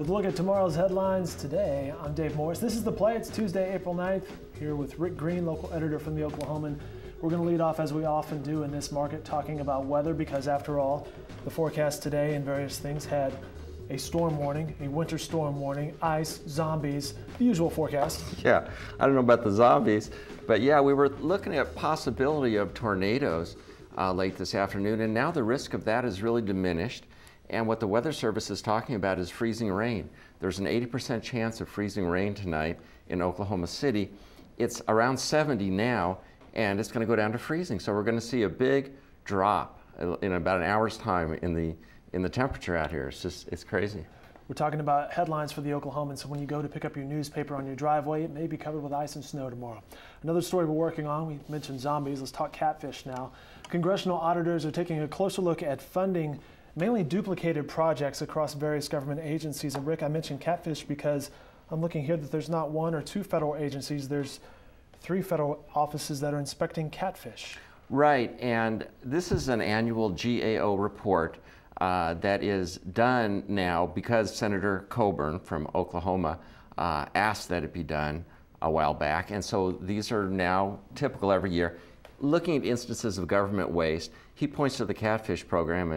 With a look at tomorrow's headlines today, I'm Dave Morris. This is The Play. It's Tuesday, April 9th, here with Rick Green, local editor from the Oklahoman. We're going to lead off, as we often do in this market, talking about weather, because after all, the forecast today and various things had a storm warning, a winter storm warning, ice, zombies, the usual forecast. Yeah, I don't know about the zombies, but yeah, we were looking at possibility of tornadoes late this afternoon, and now the risk of that is really diminished. And what the Weather Service is talking about is freezing rain. There's an 80% chance of freezing rain tonight in Oklahoma City. It's around 70 now, and it's going to go down to freezing. So we're going to see a big drop in about an hour's time in the temperature out here. It's crazy. We're talking about headlines for the Oklahoman, so when you go to pick up your newspaper on your driveway, it may be covered with ice and snow tomorrow. Another story we're working on, we mentioned zombies. Let's talk catfish now. Congressional auditors are taking a closer look at funding mainly duplicated projects across various government agencies. And Rick, I mentioned catfish because I'm looking here that there's not one or two federal agencies, there's 3 federal offices that are inspecting catfish. Right, and this is an annual GAO report that is done now because Senator Coburn from Oklahoma asked that it be done a while back. And so these are now typical every year. Looking at instances of government waste, he points to the catfish program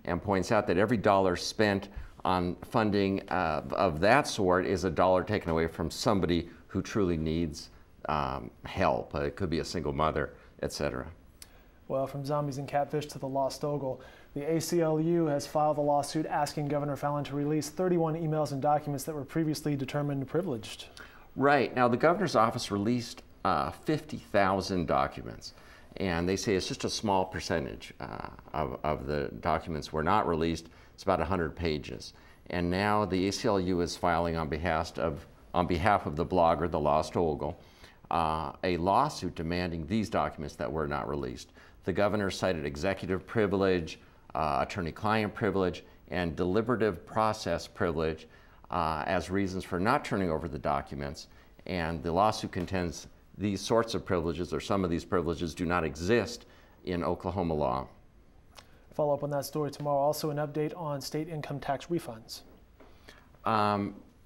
and points out that every dollar spent on funding of that sort is a dollar taken away from somebody who truly needs help. It could be a single mother, etc. Well, from zombies and catfish to the lost ogle, the ACLU has filed a lawsuit asking Governor Fallin to release 31 emails and documents that were previously determined privileged. Right. Now, the governor's office released 50,000 documents. And they say it's just a small percentage of the documents were not released. It's about 100 pages. And now the ACLU is filing on behalf of the blogger, The Lost Ogle, a lawsuit demanding these documents that were not released. The governor cited executive privilege, attorney-client privilege, and deliberative process privilege as reasons for not turning over the documents. And the lawsuit contends these sorts of privileges, or some of these privileges, do not exist in Oklahoma law. Follow up on that story tomorrow. Also an update on state income tax refunds.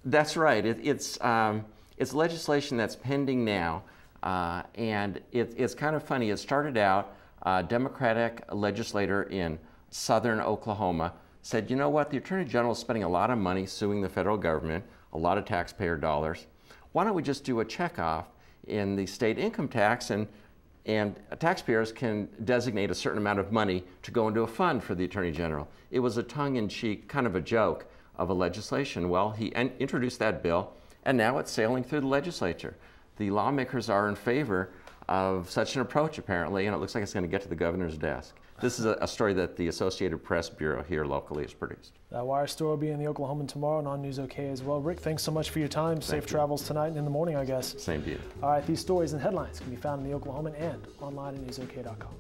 That's right. It's legislation that's pending now, and it's kind of funny. It started out, a Democratic legislator in southern Oklahoma said, you know what, the Attorney General is spending a lot of money suing the federal government, a lot of taxpayer dollars. Why don't we just do a checkoff in the state income tax, and taxpayers can designate a certain amount of money to go into a fund for the Attorney General. It was a tongue-in-cheek, kind of a joke of a legislation. Well, he introduced that bill, and now it's sailing through the legislature. The lawmakers are in favor of such an approach, apparently, and it looks like it's going to get to the governor's desk. This is a story that the Associated Press Bureau here locally has produced. That wire story will be in the Oklahoman tomorrow and on News OK as well. Rick, thanks so much for your time. Safe travels tonight and in the morning, I guess. Same to you. All right, these stories and headlines can be found in the Oklahoman and online at newsok.com.